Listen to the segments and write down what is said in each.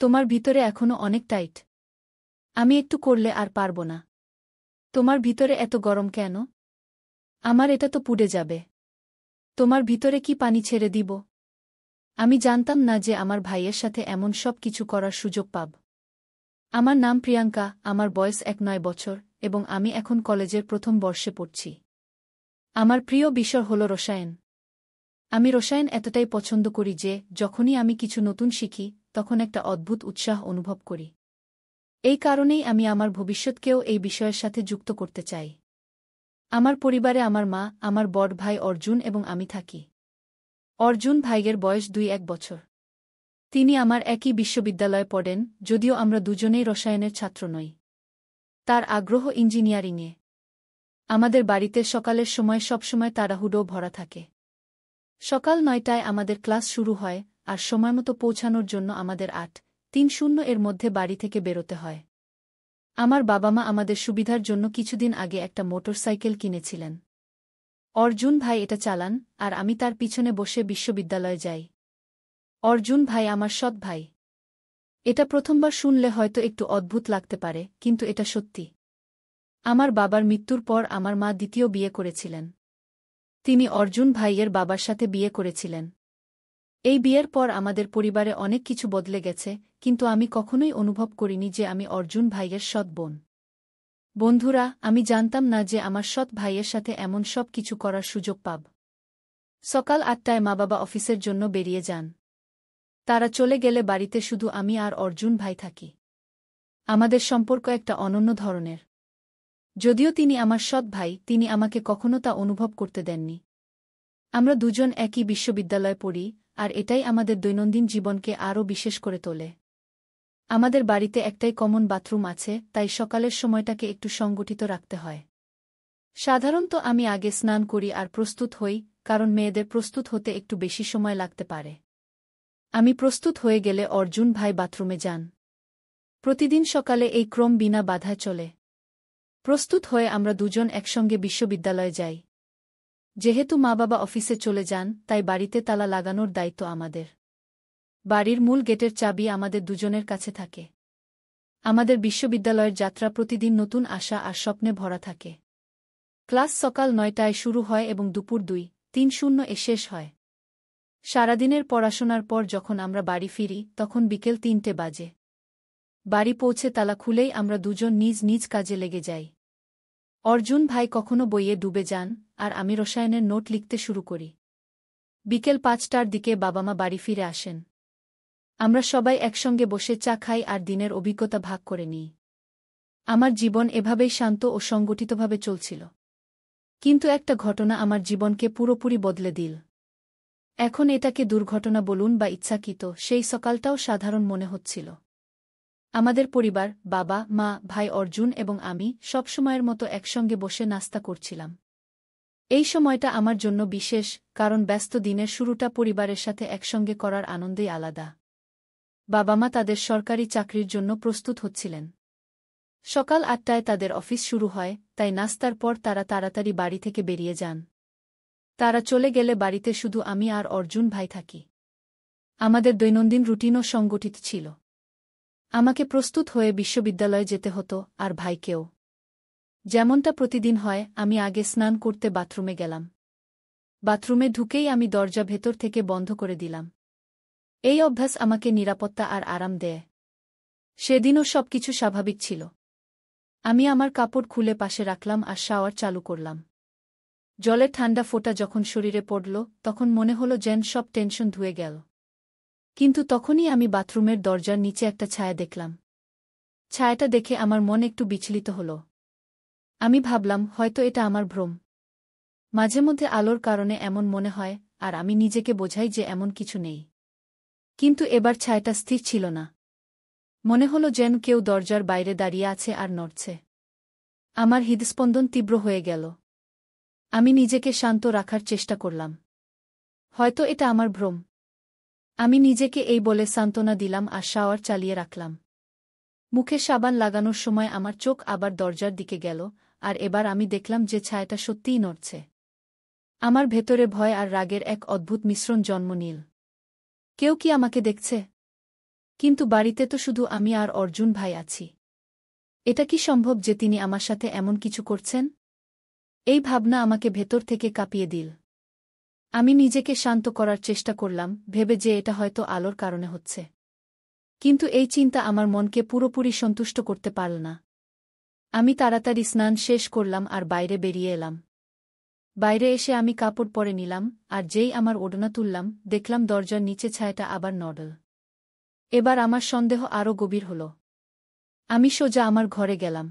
তোমার ভিতরে এখনো অনেক টাইট। আমি একটু করলে আর পারব না। তোমার ভিতরে এত গরম কেন? আমার এটা তো পুড়ে যাবে। তোমার ভিতরে কি পানি ছেড়ে দিব? আমি জানতাম না যে আমার ভাইয়ের সাথে এমন সব কিছু করার সুযোগ পাব। আমার নাম প্রিয়াঙ্কা, আমার বয়স 9 বছর, এবং আমি এখন কলেজের প্রথম বর্ষে পড়ছি। আমার প্রিয় বিষয় হল রসায়ন। আমি রসায়ন এতটাই পছন্দ করি যে যখনই আমি কিছু নতুন শিখি তখন একটা অদ্ভুত উৎসাহ অনুভব করি। এই কারণেই আমি আমার ভবিষ্যৎকেও এই বিষয়ের সাথে যুক্ত করতে চাই। আমার পরিবারে আমার মা, আমার বড় ভাই অর্জুন এবং আমি থাকি। অর্জুন ভাইয়ের বয়স 2-1 বছর। তিনি আমার একই বিশ্ববিদ্যালয়ে পড়েন, যদিও আমরা দুজনেই রসায়নের ছাত্র নই। তার আগ্রহ ইঞ্জিনিয়ারিংয়ে। আমাদের বাড়িতে সকালের সময় সবসময় তাড়াহুড়ো ভরা থাকে। সকাল 9টায় আমাদের ক্লাস শুরু হয়, আর সময়মতো পৌঁছানোর জন্য আমাদের 8:30 এর মধ্যে বাড়ি থেকে বেরোতে হয়। আমার বাবা মা আমাদের সুবিধার জন্য কিছুদিন আগে একটা মোটরসাইকেল কিনেছিলেন। অর্জুন ভাই এটা চালান, আর আমি তার পিছনে বসে বিশ্ববিদ্যালয়ে যাই। অর্জুন ভাই আমার সৎ ভাই। এটা প্রথমবার শুনলে হয়তো একটু অদ্ভুত লাগতে পারে, কিন্তু এটা সত্যি। আমার বাবার মৃত্যুর পর আমার মা দ্বিতীয় বিয়ে করেছিলেন। তিনি অর্জুন ভাইয়ের বাবার সাথে বিয়ে করেছিলেন। এই বিয়ের পর আমাদের পরিবারে অনেক কিছু বদলে গেছে, কিন্তু আমি কখনোই অনুভব করিনি যে আমি অর্জুন ভাইয়ের সৎ বোন। বন্ধুরা, আমি জানতাম না যে আমার সৎ ভাইয়ের সাথে এমন সব কিছু করার সুযোগ পাব। সকাল 8টায় মা বাবা অফিসের জন্য বেরিয়ে যান। তারা চলে গেলে বাড়িতে শুধু আমি আর অর্জুন ভাই থাকি। আমাদের সম্পর্ক একটা অনন্য ধরনের। যদিও তিনি আমার সৎ ভাই, তিনি আমাকে কখনো তা অনুভব করতে দেননি। আমরা দুজন একই বিশ্ববিদ্যালয়ে পড়ি, আর এটাই আমাদের দৈনন্দিন জীবনকে আরও বিশেষ করে তোলে। আমাদের বাড়িতে একটাই কমন বাথরুম আছে, তাই সকালের সময়টাকে একটু সংগঠিত রাখতে হয়। সাধারণত আমি আগে স্নান করি আর প্রস্তুত হই, কারণ মেয়েদের প্রস্তুত হতে একটু বেশি সময় লাগতে পারে। আমি প্রস্তুত হয়ে গেলে অর্জুন ভাই বাথরুমে যান। প্রতিদিন সকালে এই ক্রম বিনা বাধায় চলে। প্রস্তুত হয়ে আমরা দুজন একসঙ্গে বিশ্ববিদ্যালয়ে যাই। যেহেতু মা বাবা অফিসে চলে যান, তাই বাড়িতে তালা লাগানোর দায়িত্ব আমাদের। বাড়ির মূল গেটের চাবি আমাদের দুজনের কাছে থাকে। আমাদের বিশ্ববিদ্যালয়ের যাত্রা প্রতিদিন নতুন আশা আর স্বপ্নে ভরা থাকে। ক্লাস সকাল 9টায় শুরু হয় এবং দুপুর 2:30 শেষ হয়। সারাদিনের পড়াশোনার পর যখন আমরা বাড়ি ফিরি তখন বিকেল 3টে বাজে। বাড়ি পৌঁছে তালা খুলেই আমরা দুজন নিজ নিজ কাজে লেগে যাই। অর্জুন ভাই কখনো বইয়ে ডুবে যান, আর আমি রসায়নের নোট লিখতে শুরু করি। বিকেল 5টার দিকে বাবা মা বাড়ি ফিরে আসেন। আমরা সবাই একসঙ্গে বসে চা খাই আর দিনের অভিজ্ঞতা ভাগ করে নিই। আমার জীবন এভাবেই শান্ত ও সংগঠিতভাবে চলছিল। কিন্তু একটা ঘটনা আমার জীবনকে পুরোপুরি বদলে দিল। এখন এটাকে দুর্ঘটনা বলুন বা ইচ্ছাকৃত, সেই সকালটাও সাধারণ মনে হচ্ছিল। আমাদের পরিবার, বাবা, মা, ভাই অর্জুন এবং আমি সবসময়ের মতো একসঙ্গে বসে নাস্তা করছিলাম। এই সময়টা আমার জন্য বিশেষ, কারণ ব্যস্ত দিনের শুরুটা পরিবারের সাথে একসঙ্গে করার আনন্দেই আলাদা। বাবা মা তাদের সরকারি চাকরির জন্য প্রস্তুত হচ্ছিলেন। সকাল 8টায় তাদের অফিস শুরু হয়, তাই নাস্তার পর তারা তাড়াতাড়ি বাড়ি থেকে বেরিয়ে যান। তারা চলে গেলে বাড়িতে শুধু আমি আর অর্জুন ভাই থাকি। আমাদের দৈনন্দিন রুটিনও সংগঠিত ছিল। আমাকে প্রস্তুত হয়ে বিশ্ববিদ্যালয়ে যেতে হতো, আর ভাইকেও। যেমনটা প্রতিদিন হয়, আমি আগে স্নান করতে বাথরুমে গেলাম। বাথরুমে ঢুকেই আমি দরজা ভেতর থেকে বন্ধ করে দিলাম। এই অভ্যাস আমাকে নিরাপত্তা আর আরাম দেয়। সেদিনও সবকিছু স্বাভাবিক ছিল। আমি আমার কাপড় খুলে পাশে রাখলাম আর শাওয়ার চালু করলাম। জলের ঠান্ডা ফোঁটা যখন শরীরে পড়ল, তখন মনে হলো যেন সব টেনশন ধুয়ে গেল। কিন্তু তখনই আমি বাথরুমের দরজার নিচে একটা ছায়া দেখলাম। ছায়াটা দেখে আমার মন একটু বিচলিত হল। আমি ভাবলাম, হয়তো এটা আমার ভ্রম। মাঝে মধ্যে আলোর কারণে এমন মনে হয়, আর আমি নিজেকে বোঝাই যে এমন কিছু নেই। কিন্তু এবার ছায়াটা স্থির ছিল না। মনে হলো যেন কেউ দরজার বাইরে দাঁড়িয়ে আছে আর নড়ছে। আমার হৃদস্পন্দন তীব্র হয়ে গেল। আমি নিজেকে শান্ত রাখার চেষ্টা করলাম। হয়তো এটা আমার ভ্রম। আমি নিজেকে এই বলে সান্ত্বনা দিলাম আর শাওয়ার চালিয়ে রাখলাম। মুখে সাবান লাগানোর সময় আমার চোখ আবার দরজার দিকে গেল, আর এবার আমি দেখলাম যে ছায়াটা সত্যিই নড়ছে। আমার ভেতরে ভয় আর রাগের এক অদ্ভুত মিশ্রণ জন্ম নিল। কেউ কি আমাকে দেখছে? কিন্তু বাড়িতে তো শুধু আমি আর অর্জুন ভাই আছি। এটা কি সম্ভব যে তিনি আমার সাথে এমন কিছু করছেন? এই ভাবনা আমাকে ভেতর থেকে কাঁপিয়ে দিল। আমি নিজেকে শান্ত করার চেষ্টা করলাম, ভেবে যে এটা হয়তো আলোর কারণে হচ্ছে। কিন্তু এই চিন্তা আমার মনকে পুরোপুরি সন্তুষ্ট করতে পারল না। আমি তাড়াতাড়ি স্নান শেষ করলাম আর বাইরে বেরিয়ে এলাম। বাইরে এসে আমি কাপড় পরে নিলাম, আর যেই আমার ওড়না তুললাম, দেখলাম দরজার নিচে ছায়াটা আবার নড়ল। এবার আমার সন্দেহ আরও গভীর হল। আমি সোজা আমার ঘরে গেলাম।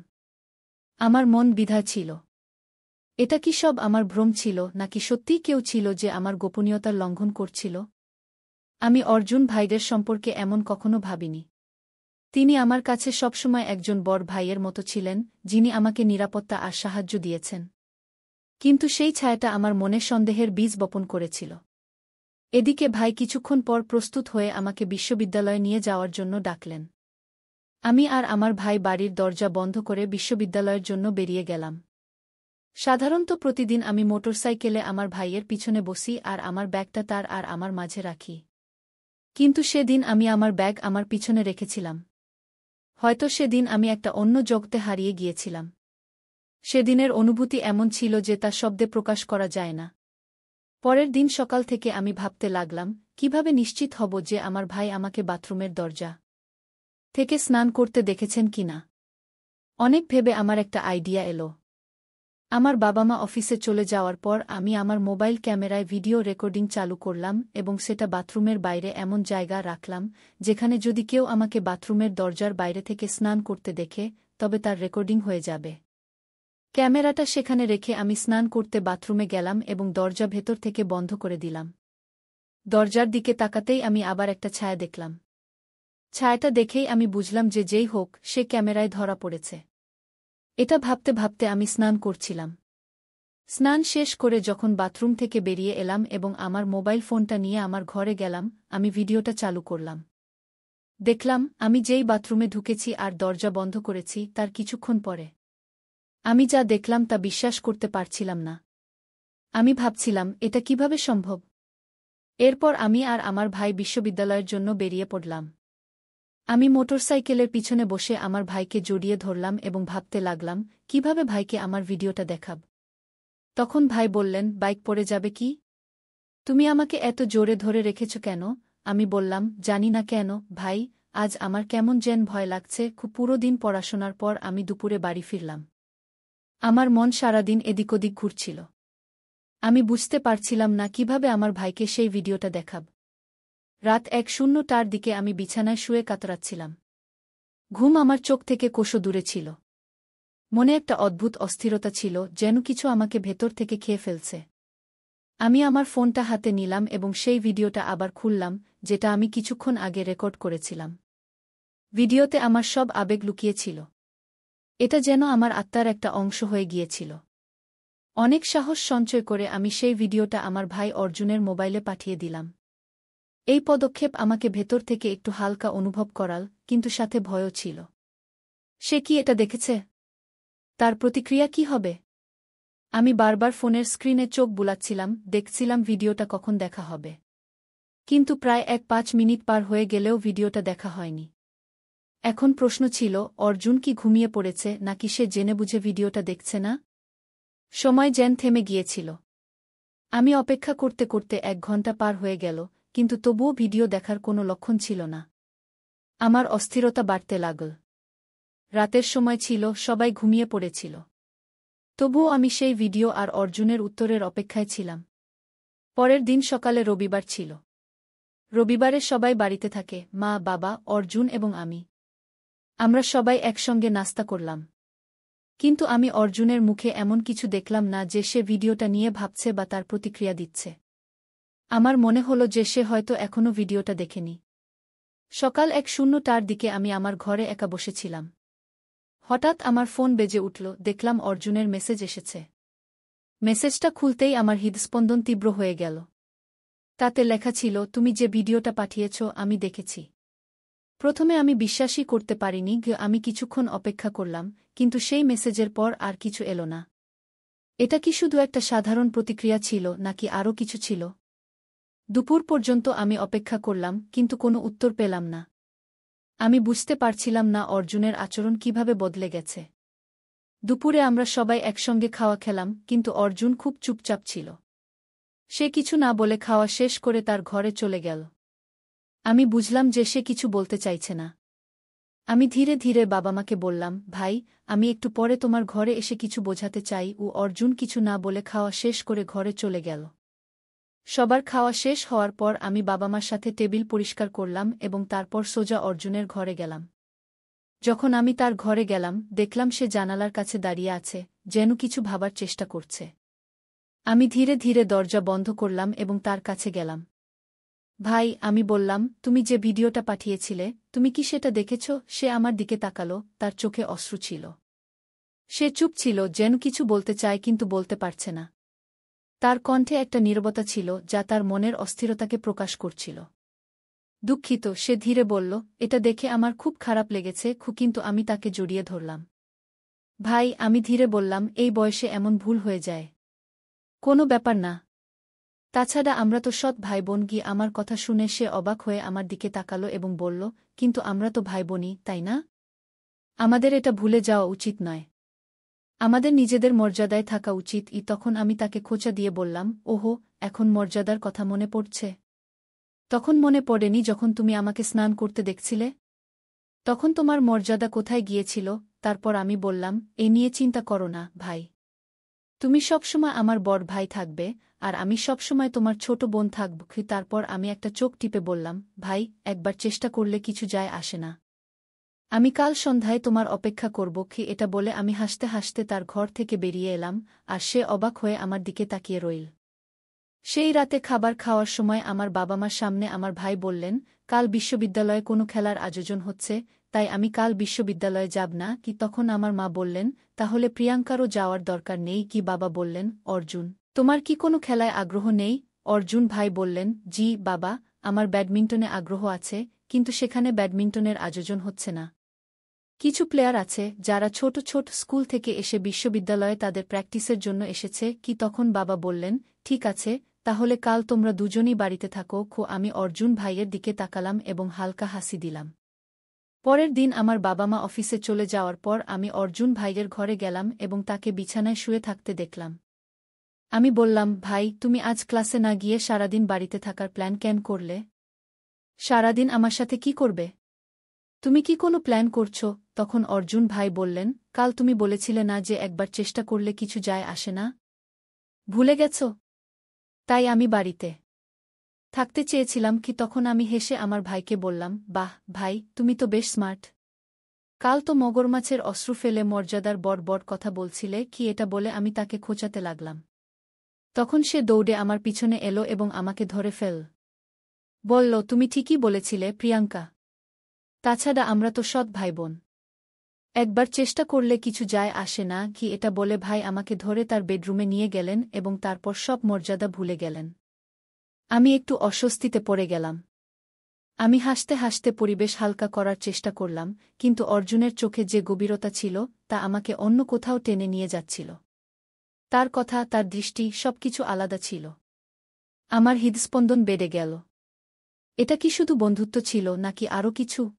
আমার মন দ্বিধায় ছিল। এটা কি সব আমার ভ্রম ছিল, নাকি সত্যিই কেউ ছিল যে আমার গোপনীয়তার লঙ্ঘন করছিল? আমি অর্জুন ভাইদের সম্পর্কে এমন কখনো ভাবিনি। তিনি আমার কাছে সবসময় একজন বড় ভাইয়ের মতো ছিলেন, যিনি আমাকে নিরাপত্তা আর সাহায্য দিয়েছেন। কিন্তু সেই ছায়াটা আমার মনে সন্দেহের বীজ বপন করেছিল। এদিকে ভাই কিছুক্ষণ পর প্রস্তুত হয়ে আমাকে বিশ্ববিদ্যালয়ে নিয়ে যাওয়ার জন্য ডাকলেন। আমি আর আমার ভাই বাড়ির দরজা বন্ধ করে বিশ্ববিদ্যালয়ের জন্য বেরিয়ে গেলাম। সাধারণত প্রতিদিন আমি মোটরসাইকেলে আমার ভাইয়ের পিছনে বসি আর আমার ব্যাগটা তার আর আমার মাঝে রাখি। কিন্তু সেদিন আমি আমার ব্যাগ আমার পিছনে রেখেছিলাম। হয়তো সেদিন আমি একটা অন্য জগতে হারিয়ে গিয়েছিলাম। সেদিনের অনুভূতি এমন ছিল যে তা শব্দে প্রকাশ করা যায় না। পরের দিন সকাল থেকে আমি ভাবতে লাগলাম, কিভাবে নিশ্চিত হব যে আমার ভাই আমাকে বাথরুমের দরজা থেকে স্নান করতে দেখেছেন কিনা। অনেক ভেবে আমার একটা আইডিয়া এলো। আমার বাবা-মা অফিসে চলে যাওয়ার পর আমি আমার মোবাইল ক্যামেরায় ভিডিও রেকর্ডিং চালু করলাম এবং সেটা বাথরুমের বাইরে এমন জায়গা রাখলাম, যেখানে যদি কেউ আমাকে বাথরুমের দরজার বাইরে থেকে স্নান করতে দেখে, তবে তার রেকর্ডিং হয়ে যাবে। ক্যামেরাটা সেখানে রেখে আমি স্নান করতে বাথরুমে গেলাম এবং দরজা ভেতর থেকে বন্ধ করে দিলাম। দরজার দিকে তাকাতেই আমি আবার একটা ছায়া দেখলাম। ছায়াটা দেখেই আমি বুঝলাম যে যেই হোক, সে ক্যামেরায় ধরা পড়েছে। এটা ভাবতে ভাবতে আমি স্নান করছিলাম। স্নান শেষ করে যখন বাথরুম থেকে বেরিয়ে এলাম এবং আমার মোবাইল ফোনটা নিয়ে আমার ঘরে গেলাম, আমি ভিডিওটা চালু করলাম। দেখলাম, আমি যেই বাথরুমে ঢুকেছি আর দরজা বন্ধ করেছি তার কিছুক্ষণ পরে আমি যা দেখলাম তা বিশ্বাস করতে পারছিলাম না। আমি ভাবছিলাম, এটা কিভাবে সম্ভব? এরপর আমি আর আমার ভাই বিশ্ববিদ্যালয়ের জন্য বেরিয়ে পড়লাম। আমি মোটরসাইকেলের পিছনে বসে আমার ভাইকে জড়িয়ে ধরলাম এবং ভাবতে লাগলাম, কিভাবে ভাইকে আমার ভিডিওটা দেখাব। তখন ভাই বললেন, বাইক পড়ে যাবে কি? তুমি আমাকে এত জোরে ধরে রেখেছ কেন? আমি বললাম, জানি না কেন ভাই, আজ আমার কেমন যেন ভয় লাগছে। পুরো দিন পড়াশোনার পর আমি দুপুরে বাড়ি ফিরলাম। আমার মন সারাদিন এদিক ওদিক ঘুরছিল। আমি বুঝতে পারছিলাম না কিভাবে আমার ভাইকে সেই ভিডিওটা দেখাব। রাত 1:00টার দিকে আমি বিছানায় শুয়ে কাতরাচ্ছিলাম। ঘুম আমার চোখ থেকে কোষো দূরে ছিল। মনে একটা অদ্ভুত অস্থিরতা ছিল, যেন কিছু আমাকে ভেতর থেকে খেয়ে ফেলছে। আমি আমার ফোনটা হাতে নিলাম এবং সেই ভিডিওটা আবার খুললাম, যেটা আমি কিছুক্ষণ আগে রেকর্ড করেছিলাম। ভিডিওতে আমার সব আবেগ লুকিয়েছিল। এটা যেন আমার আত্মার একটা অংশ হয়ে গিয়েছিল। অনেক সাহস সঞ্চয় করে আমি সেই ভিডিওটা আমার ভাই অর্জুনের মোবাইলে পাঠিয়ে দিলাম। এই পদক্ষেপ আমাকে ভেতর থেকে একটু হালকা অনুভব করাল, কিন্তু সাথে ভয়ও ছিল। সে কি এটা দেখেছে? তার প্রতিক্রিয়া কি হবে? আমি বারবার ফোনের স্ক্রিনে চোখ বুলাচ্ছিলাম, দেখছিলাম ভিডিওটা কখন দেখা হবে। কিন্তু প্রায় 5 মিনিট পার হয়ে গেলেও ভিডিওটা দেখা হয়নি। এখন প্রশ্ন ছিল, অর্জুন কি ঘুমিয়ে পড়েছে নাকি সে জেনেবুঝে ভিডিওটা দেখছে না? সময় যেন থেমে গিয়েছিল। আমি অপেক্ষা করতে করতে 1 ঘন্টা পার হয়ে গেল, কিন্তু তবুও ভিডিও দেখার কোনো লক্ষণ ছিল না। আমার অস্থিরতা বাড়তে লাগল। রাতের সময় ছিল, সবাই ঘুমিয়ে পড়েছিল। তবুও আমি সেই ভিডিও আর অর্জুনের উত্তরের অপেক্ষায় ছিলাম। পরের দিন সকালে রবিবার ছিল। রবিবারে সবাই বাড়িতে থাকে, মা, বাবা, অর্জুন এবং আমি। আমরা সবাই একসঙ্গে নাস্তা করলাম। কিন্তু আমি অর্জুনের মুখে এমন কিছু দেখলাম না যে সে ভিডিওটা নিয়ে ভাবছে বা তার প্রতিক্রিয়া দিচ্ছে। আমার মনে হলো যে সে হয়তো এখনও ভিডিওটা দেখেনি। সকাল 1:00টার দিকে আমি আমার ঘরে একা বসেছিলাম। হঠাৎ আমার ফোন বেজে উঠল, দেখলাম অর্জুনের মেসেজ এসেছে। মেসেজটা খুলতেই আমার হৃদস্পন্দন তীব্র হয়ে গেল। তাতে লেখা ছিল, তুমি যে ভিডিওটা পাঠিয়েছ আমি দেখেছি। প্রথমে আমি বিশ্বাসই করতে পারিনি। আমি কিছুক্ষণ অপেক্ষা করলাম, কিন্তু সেই মেসেজের পর আর কিছু এলো না। এটা কি শুধু একটা সাধারণ প্রতিক্রিয়া ছিল নাকি আরও কিছু ছিল? দুপুর পর্যন্ত আমি অপেক্ষা করলাম, কিন্তু কোনো উত্তর পেলাম না। আমি বুঝতে পারছিলাম না অর্জুনের আচরণ কিভাবে বদলে গেছে। দুপুরে আমরা সবাই একসঙ্গে খাওয়া খেলাম, কিন্তু অর্জুন খুব চুপচাপ ছিল। সে কিছু না বলে খাওয়া শেষ করে তার ঘরে চলে গেল। আমি বুঝলাম যে সে কিছু বলতে চাইছে না। আমি ধীরে ধীরে বাবা-মাকে বললাম, ভাই, আমি একটু পরে তোমার ঘরে এসে কিছু বোঝাতে চাই। অর্জুন কিছু না বলে খাওয়া শেষ করে ঘরে চলে গেল। সবার খাওয়া শেষ হওয়ার পর আমি বাবা-মার সাথে টেবিল পরিষ্কার করলাম এবং তারপর সোজা অর্জুনের ঘরে গেলাম। যখন আমি তার ঘরে গেলাম, দেখলাম সে জানালার কাছে দাঁড়িয়ে আছে, যেন কিছু ভাবার চেষ্টা করছে। আমি ধীরে ধীরে দরজা বন্ধ করলাম এবং তার কাছে গেলাম। ভাই, আমি বললাম, তুমি যে ভিডিওটা পাঠিয়েছিলে, তুমি কি সেটা দেখেছ? সে আমার দিকে তাকালো, তার চোখে অশ্রু ছিল। সে চুপ ছিল, যেন কিছু বলতে চায় কিন্তু বলতে পারছে না। তার কণ্ঠে একটা নীরবতা ছিল যা তার মনের অস্থিরতাকে প্রকাশ করছিল। দুঃখিত, সে ধীরে বলল, এটা দেখে আমার খুব খারাপ লেগেছে। কিন্তু আমি তাকে জড়িয়ে ধরলাম। ভাই, আমি ধীরে বললাম, এই বয়সে এমন ভুল হয়ে যায়। কোনো ব্যাপার না। তাছাড়া আমরা তো সৎ ভাইবোন। আমার কথা শুনে সে অবাক হয়ে আমার দিকে তাকালো এবং বলল, কিন্তু আমরা তো ভাইবোনই, তাই না? আমাদের এটা ভুলে যাওয়া উচিত নয়। আমাদের নিজেদের মর্যাদায় থাকা উচিত। তখন আমি তাকে খোঁচা দিয়ে বললাম, ওহো, এখন মর্যাদার কথা মনে পড়ছে? তখন মনে পড়েনি যখন তুমি আমাকে স্নান করতে দেখছিলে? তখন তোমার মর্যাদা কোথায় গিয়েছিল? তারপর আমি বললাম, এ নিয়ে চিন্তা করো না, ভাই। তুমি সবসময় আমার বড় ভাই থাকবে, আর আমি সবসময় তোমার ছোট বোন থাকব। তারপর আমি একটা চোখ টিপে বললাম, ভাই, একবার চেষ্টা করলে কিছু যায় আসে না। আমি কাল সন্ধ্যায় তোমার অপেক্ষা করব। এটা বলে আমি হাসতে হাসতে তার ঘর থেকে বেরিয়ে এলাম, আর সে অবাক হয়ে আমার দিকে তাকিয়ে রইল। সেই রাতে খাবার খাওয়ার সময় আমার বাবা-মার সামনে আমার ভাই বললেন, কাল বিশ্ববিদ্যালয়ে কোনো খেলার আয়োজন হচ্ছে, তাই আমি কাল বিশ্ববিদ্যালয়ে যাব না। তখন আমার মা বললেন, তাহলে প্রিয়াঙ্কারও যাওয়ার দরকার নেই। বাবা বললেন, অর্জুন, তোমার কি কোনো খেলায় আগ্রহ নেই? অর্জুন ভাই বললেন, জি বাবা, আমার ব্যাডমিন্টনে আগ্রহ আছে, কিন্তু সেখানে ব্যাডমিন্টনের আয়োজন হচ্ছে না। কিছু প্লেয়ার আছে যারা ছোট ছোট স্কুল থেকে এসে বিশ্ববিদ্যালয়ে তাদের প্র্যাকটিসের জন্য এসেছে। তখন বাবা বললেন, ঠিক আছে, তাহলে কাল তোমরা দুজনই বাড়িতে থাকো। আমি অর্জুন ভাইয়ের দিকে তাকালাম এবং হালকা হাসি দিলাম। পরের দিন আমার বাবা-মা অফিসে চলে যাওয়ার পর আমি অর্জুন ভাইয়ের ঘরে গেলাম এবং তাকে বিছানায় শুয়ে থাকতে দেখলাম। আমি বললাম, ভাই, তুমি আজ ক্লাসে না গিয়ে সারাদিন বাড়িতে থাকার প্ল্যান কেন করলে? সারাদিন আমার সাথে কি করবে? তুমি কি কোনো প্ল্যান করছো? তখন অর্জুন ভাই বললেন, কাল তুমি বলেছিলে না যে একবার চেষ্টা করলে কিছু যায় আসে না? ভুলে গেছ? তাই আমি বাড়িতে থাকতে চেয়েছিলাম। তখন আমি হেসে আমার ভাইকে বললাম, বাহ ভাই, তুমি তো বেশ স্মার্ট। কাল তো মগরমাছের অশ্রু ফেলে মর্যাদার বড় বড় কথা বলছিলে। এটা বলে আমি তাকে খোঁচাতে লাগলাম। তখন সে দৌড়ে আমার পিছনে এলো এবং আমাকে ধরে ফেল। বলল, তুমি ঠিকই বলেছিলে প্রিয়াঙ্কা। তাছাড়া আমরা তো সৎ ভাইবোন। একবার চেষ্টা করলে কিছু যায় আসে না। এটা বলে ভাই আমাকে ধরে তার বেডরুমে নিয়ে গেলেন এবং তারপর সব মর্যাদা ভুলে গেলেন। আমি একটু অস্বস্তিতে পড়ে গেলাম। আমি হাসতে হাসতে পরিবেশ হালকা করার চেষ্টা করলাম, কিন্তু অর্জুনের চোখে যে গভীরতা ছিল তা আমাকে অন্য কোথাও টেনে নিয়ে যাচ্ছিল। তার কথা, তার দৃষ্টি, সবকিছু আলাদা ছিল। আমার হৃদস্পন্দন বেড়ে গেল। এটা কি শুধু বন্ধুত্ব ছিল নাকি আরও কিছু?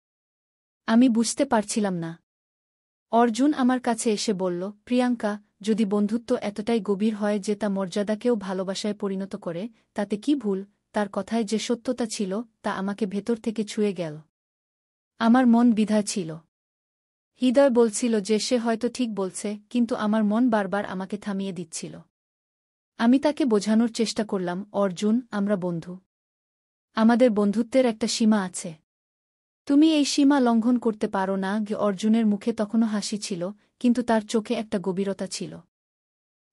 আমি বুঝতে পারছিলাম না। অর্জুন আমার কাছে এসে বলল, প্রিয়াঙ্কা, যদি বন্ধুত্ব এতটাই গভীর হয় যে তা মর্যাদাকেও ভালোবাসায় পরিণত করে, তাতে কি ভুল? তার কথায় যে সত্যতা ছিল তা আমাকে ভেতর থেকে ছুঁয়ে গেল। আমার মন দ্বিধায় ছিল। হৃদয় বলছিল যে সে হয়তো ঠিক বলছে, কিন্তু আমার মন বারবার আমাকে থামিয়ে দিচ্ছিল। আমি তাকে বোঝানোর চেষ্টা করলাম, অর্জুন, আমরা বন্ধু। আমাদের বন্ধুত্বের একটা সীমা আছে। তুমি এই সীমা লঙ্ঘন করতে পারো না। অর্জুনের মুখে তখনও হাসি ছিল, কিন্তু তার চোখে একটা গভীরতা ছিল।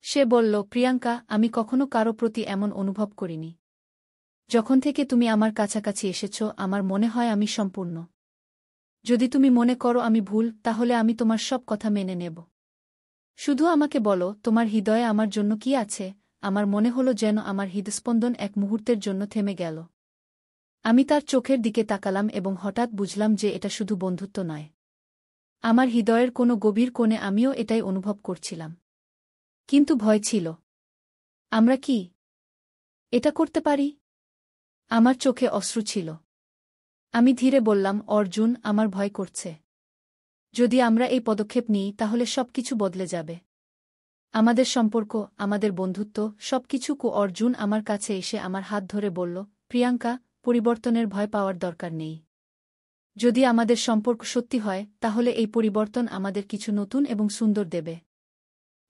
সে বলল, প্রিয়াঙ্কা, আমি কখনো কারো প্রতি এমন অনুভব করিনি। যখন থেকে তুমি আমার কাছাকাছি এসেছ, আমার মনে হয় আমি সম্পূর্ণ। যদি তুমি মনে করো আমি ভুল, তাহলে আমি তোমার সব কথা মেনে নেব। শুধু আমাকে বলো, তোমার হৃদয়ে আমার জন্য কি আছে? আমার মনে হলো যেন আমার হৃদস্পন্দন এক মুহূর্তের জন্য থেমে গেল। আমি তার চোখের দিকে তাকালাম এবং হঠাৎ বুঝলাম যে এটা শুধু বন্ধুত্ব নয়। আমার হৃদয়ের কোনো গভীর কোণে আমিও এটাই অনুভব করছিলাম। কিন্তু ভয় ছিল। আমরা কি এটা করতে পারি? আমার চোখে অশ্রু ছিল। আমি ধীরে বললাম, অর্জুন, আমার ভয় করছে। যদি আমরা এই পদক্ষেপ নিই তাহলে সবকিছু বদলে যাবে। আমাদের সম্পর্ক, আমাদের বন্ধুত্ব, সবকিছু। অর্জুন আমার কাছে এসে আমার হাত ধরে বলল, প্রিয়াঙ্কা, পরিবর্তনের ভয় পাওয়ার দরকার নেই। যদি আমাদের সম্পর্ক সত্যি হয় তাহলে এই পরিবর্তন আমাদের কিছু নতুন এবং সুন্দর দেবে।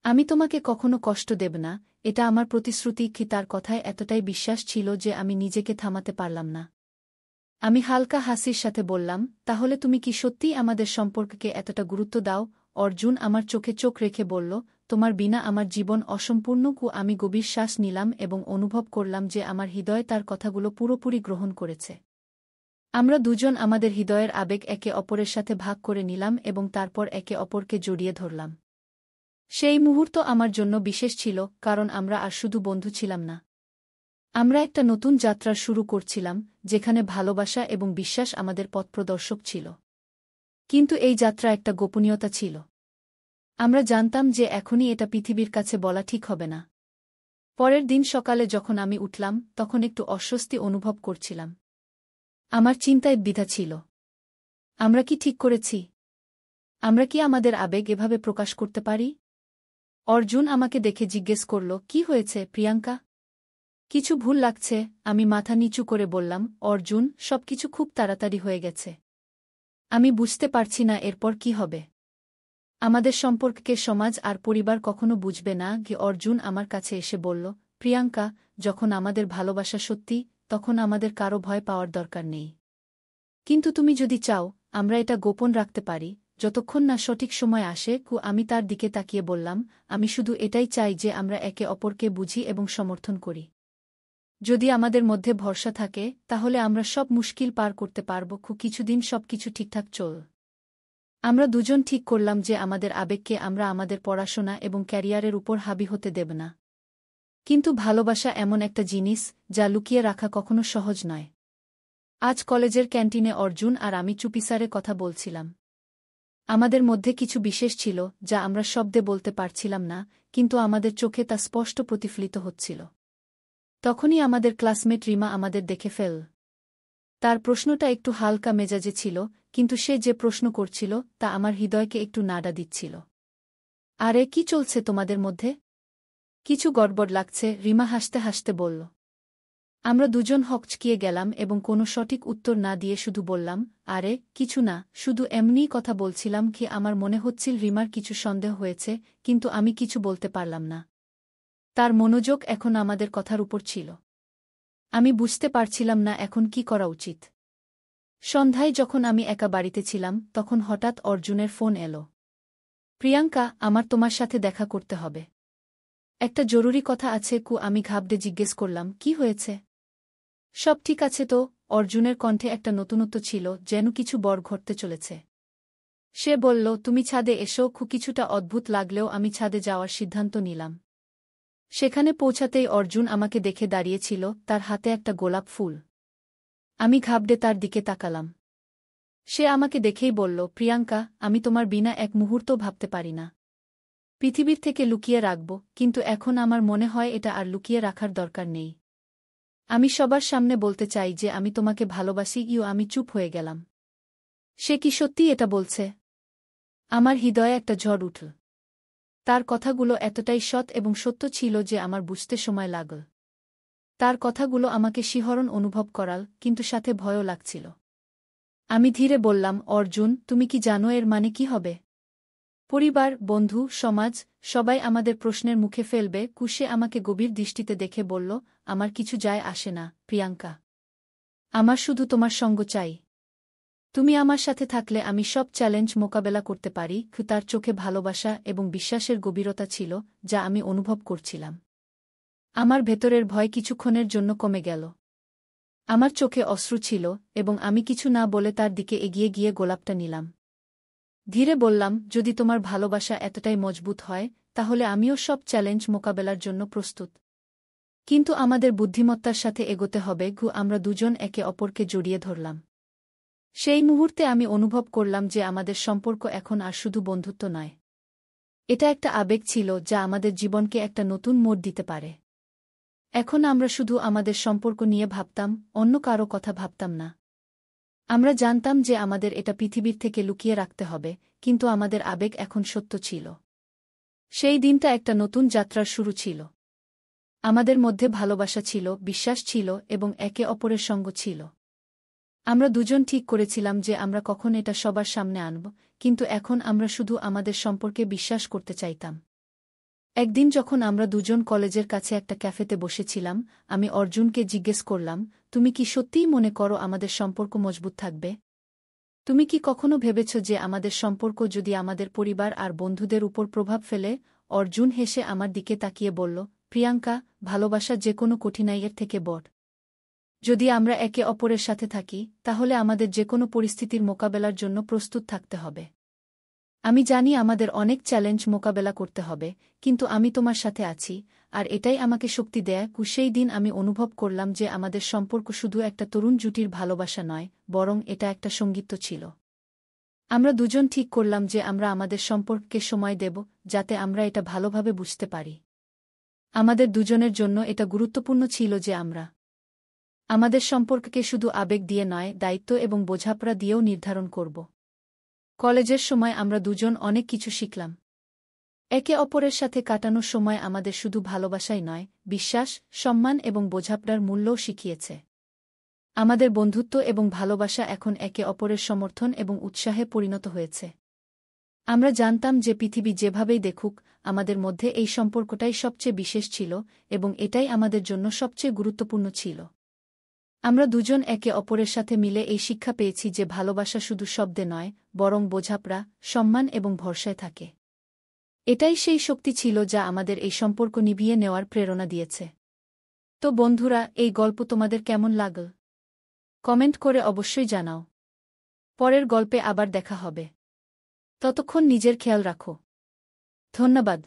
আমি তোমাকে কখনো কষ্ট দেব না, এটা আমার প্রতিশ্রুতি। তার কথায় এতটাই বিশ্বাস ছিল যে আমি নিজেকে থামাতে পারলাম না। আমি হালকা হাসির সাথে বললাম, তাহলে তুমি কি সত্যিই আমাদের সম্পর্ককে এতটা গুরুত্ব দাও? অর্জুন আমার চোখে চোখ রেখে বলল, তোমার বিনা আমার জীবন অসম্পূর্ণ। আমি গভীর শ্বাস নিলাম এবং অনুভব করলাম যে আমার হৃদয় তার কথাগুলো পুরোপুরি গ্রহণ করেছে। আমরা দুজন আমাদের হৃদয়ের আবেগ একে অপরের সাথে ভাগ করে নিলাম এবং তারপর একে অপরকে জড়িয়ে ধরলাম। সেই মুহূর্ত আমার জন্য বিশেষ ছিল, কারণ আমরা আর শুধু বন্ধু ছিলাম না। আমরা একটা নতুন যাত্রা শুরু করছিলাম, যেখানে ভালোবাসা এবং বিশ্বাস আমাদের পথপ্রদর্শক ছিল। কিন্তু এই যাত্রা একটা গোপনীয়তা ছিল। আমরা জানতাম যে এখনই এটা পৃথিবীর কাছে বলা ঠিক হবে না। পরের দিন সকালে যখন আমি উঠলাম তখন একটু অস্বস্তি অনুভব করছিলাম। আমার চিন্তায় দ্বিধা ছিল। আমরা কি ঠিক করেছি? আমরা কি আমাদের আবেগ এভাবে প্রকাশ করতে পারি? অর্জুন আমাকে দেখে জিজ্ঞেস করল, কি হয়েছে প্রিয়াঙ্কা? কিছু ভুল লাগছে? আমি মাথা নিচু করে বললাম, অর্জুন, সবকিছু খুব তাড়াতাড়ি হয়ে গেছে। আমি বুঝতে পারছি না এরপর কি হবে। আমাদের সম্পর্ককে সমাজ আর পরিবার কখনো বুঝবে না। অর্জুন আমার কাছে এসে বলল, প্রিয়াঙ্কা, যখন আমাদের ভালোবাসা সত্যি, তখন আমাদের কারো ভয় পাওয়ার দরকার নেই। কিন্তু তুমি যদি চাও, আমরা এটা গোপন রাখতে পারি, যতক্ষণ না সঠিক সময় আসে। আমি তার দিকে তাকিয়ে বললাম, আমি শুধু এটাই চাই যে আমরা একে অপরকে বুঝি এবং সমর্থন করি। যদি আমাদের মধ্যে ভরসা থাকে তাহলে আমরা সব মুশকিল পার করতে পারব। কিছুদিন সবকিছু ঠিকঠাক চল। আমরা দুজন ঠিক করলাম যে আমাদের আবেগকে আমরা আমাদের পড়াশোনা এবং ক্যারিয়ারের উপর হাবি হতে দেব না। কিন্তু ভালোবাসা এমন একটা জিনিস যা লুকিয়ে রাখা কখনো সহজ নয়। আজ কলেজের ক্যান্টিনে অর্জুন আর আমি চুপিসারে কথা বলছিলাম। আমাদের মধ্যে কিছু বিশেষ ছিল যা আমরা শব্দে বলতে পারছিলাম না, কিন্তু আমাদের চোখে তা স্পষ্ট প্রতিফলিত হচ্ছিল। তখনই আমাদের ক্লাসমেট রিমা আমাদের দেখে ফেল। তার প্রশ্নটা একটু হালকা মেজাজে ছিল, কিন্তু সে যে প্রশ্ন করছিল তা আমার হৃদয়কে একটু নাড়া দিচ্ছিল। আরে, কি চলছে তোমাদের মধ্যে? কিছু গড়বড় লাগছে, রিমা হাসতে হাসতে বলল। আমরা দুজন হকচকিয়ে গেলাম এবং কোনো সঠিক উত্তর না দিয়ে শুধু বললাম, আরে কিছু না, শুধু এমনিই কথা বলছিলাম। আমার মনে হচ্ছিল রিমার কিছু সন্দেহ হয়েছে, কিন্তু আমি কিছু বলতে পারলাম না। তার মনোযোগ এখন আমাদের কথার উপর ছিল। আমি বুঝতে পারছিলাম না এখন কি করা উচিত। সন্ধ্যায় যখন আমি একা বাড়িতে ছিলাম তখন হঠাৎ অর্জুনের ফোন এলো। প্রিয়াঙ্কা, আমার তোমার সাথে দেখা করতে হবে। একটা জরুরি কথা আছে। আমি ঘাবড়ে জিজ্ঞেস করলাম, কি হয়েছে? সব ঠিক আছে তো? অর্জুনের কণ্ঠে একটা নতুনত্ব ছিল, যেন কিছু বড় ঘটতে চলেছে। সে বলল, তুমি ছাদে এসো। কিছুটা অদ্ভুত লাগলেও আমি ছাদে যাওয়ার সিদ্ধান্ত নিলাম। সেখানে পৌঁছাতেই অর্জুন আমাকে দেখে দাঁড়িয়েছিল, তার হাতে একটা গোলাপ ফুল। আমি ঘাবড়ে তার দিকে তাকালাম। সে আমাকে দেখেই বলল, প্রিয়াঙ্কা, আমি তোমার বিনা এক মুহূর্তও ভাবতে পারি না। পৃথিবীর থেকে লুকিয়ে রাখব, কিন্তু এখন আমার মনে হয় এটা আর লুকিয়ে রাখার দরকার নেই। আমি সবার সামনে বলতে চাই যে আমি তোমাকে ভালোবাসি। আমি চুপ হয়ে গেলাম। সে কি সত্যি এটা বলছে? আমার হৃদয়ে একটা ঝড় উঠল। তার কথাগুলো এতটাই সৎ এবং সত্য ছিল যে আমার বুঝতে সময় লাগল। তার কথাগুলো আমাকে শিহরণ অনুভব করাল, কিন্তু সাথে ভয়ও লাগছিল। আমি ধীরে বললাম, অর্জুন, তুমি কি জানো এর মানে কি হবে? পরিবার, বন্ধু, সমাজ, সবাই আমাদের প্রশ্নের মুখে ফেলবে। সে আমাকে গভীর দৃষ্টিতে দেখে বলল, আমার কিছু যায় আসে না, প্রিয়াঙ্কা। আমার শুধু তোমার সঙ্গ চাই। তুমি আমার সাথে থাকলে আমি সব চ্যালেঞ্জ মোকাবেলা করতে পারি। তার চোখে ভালোবাসা এবং বিশ্বাসের গভীরতা ছিল, যা আমি অনুভব করছিলাম। আমার ভেতরের ভয় কিছুক্ষণের জন্য কমে গেল। আমার চোখে অশ্রু ছিল এবং আমি কিছু না বলে তার দিকে এগিয়ে গিয়ে গোলাপটা নিলাম। ধীরে বললাম, যদি তোমার ভালোবাসা এতটাই মজবুত হয় তাহলে আমিও সব চ্যালেঞ্জ মোকাবেলার জন্য প্রস্তুত। কিন্তু আমাদের বুদ্ধিমত্তার সাথে এগোতে হবে। আমরা দুজন একে অপরকে জড়িয়ে ধরলাম। সেই মুহূর্তে আমি অনুভব করলাম যে আমাদের সম্পর্ক এখন আর শুধু বন্ধুত্ব নয়। এটা একটা আবেগ ছিল যা আমাদের জীবনকে একটা নতুন মোড় দিতে পারে। এখন আমরা শুধু আমাদের সম্পর্ক নিয়ে ভাবতাম, অন্য কারো কথা ভাবতাম না। আমরা জানতাম যে আমাদের এটা পৃথিবীর থেকে লুকিয়ে রাখতে হবে, কিন্তু আমাদের আবেগ এখন সত্য ছিল। সেই দিনটা একটা নতুন যাত্রার শুরু ছিল। আমাদের মধ্যে ভালোবাসা ছিল, বিশ্বাস ছিল এবং একে অপরের সঙ্গ ছিল। আমরা দুজন ঠিক করেছিলাম যে আমরা কখন এটা সবার সামনে আনব, কিন্তু এখন আমরা শুধু আমাদের সম্পর্কে বিশ্বাস করতে চাইতাম। একদিন যখন আমরা দুজন কলেজের কাছে একটা ক্যাফেতে বসেছিলাম, আমি অর্জুনকে জিজ্ঞেস করলাম, তুমি কি সত্যিই মনে করো আমাদের সম্পর্ক মজবুত থাকবে? তুমি কি কখনো ভেবেছ যে আমাদের সম্পর্ক যদি আমাদের পরিবার আর বন্ধুদের উপর প্রভাব ফেলে? অর্জুন হেসে আমার দিকে তাকিয়ে বলল, প্রিয়াঙ্কা, ভালোবাসা যে কোনো কঠিনাইয়ের থেকে বড়। যদি আমরা একে অপরের সাথে থাকি, তাহলে আমাদের যে কোনো পরিস্থিতির মোকাবেলার জন্য প্রস্তুত থাকতে হবে। আমি জানি আমাদের অনেক চ্যালেঞ্জ মোকাবেলা করতে হবে, কিন্তু আমি তোমার সাথে আছি, আর এটাই আমাকে শক্তি দেয়। সেই দিন আমি অনুভব করলাম যে আমাদের সম্পর্ক শুধু একটা তরুণ জুটির ভালোবাসা নয়, বরং এটা একটা সঙ্গীত ছিল। আমরা দুজন ঠিক করলাম যে আমরা আমাদের সম্পর্ককে সময় দেব, যাতে আমরা এটা ভালোভাবে বুঝতে পারি। আমাদের দুজনের জন্য এটা গুরুত্বপূর্ণ ছিল যে আমরা আমাদের সম্পর্ককে শুধু আবেগ দিয়ে নয়, দায়িত্ব এবং বোঝাপড়া দিয়েও নির্ধারণ করব। কলেজের সময় আমরা দুজন অনেক কিছু শিখলাম। একে অপরের সাথে কাটানোর সময় আমাদের শুধু ভালোবাসাই নয়, বিশ্বাস, সম্মান এবং বোঝাপড়ার মূল্যও শিখিয়েছে। আমাদের বন্ধুত্ব এবং ভালোবাসা এখন একে অপরের সমর্থন এবং উৎসাহে পরিণত হয়েছে। আমরা জানতাম যে পৃথিবী যেভাবেই দেখুক, আমাদের মধ্যে এই সম্পর্কটাই সবচেয়ে বিশেষ ছিল এবং এটাই আমাদের জন্য সবচেয়ে গুরুত্বপূর্ণ ছিল। আমরা দুজন একে অপরের সাথে মিলে এই শিক্ষা পেয়েছি যে ভালোবাসা শুধু শব্দে নয়, বরং বোঝাপড়া, সম্মান এবং ভরসায় থাকে। এটাই সেই শক্তি ছিল যা আমাদের এই সম্পর্ক নিভিয়ে নেওয়ার প্রেরণা দিয়েছে। তো বন্ধুরা, এই গল্প তোমাদের কেমন লাগল? কমেন্ট করে অবশ্যই জানাও। পরের গল্পে আবার দেখা হবে। ততক্ষণ নিজের খেয়াল রাখো। ধন্যবাদ।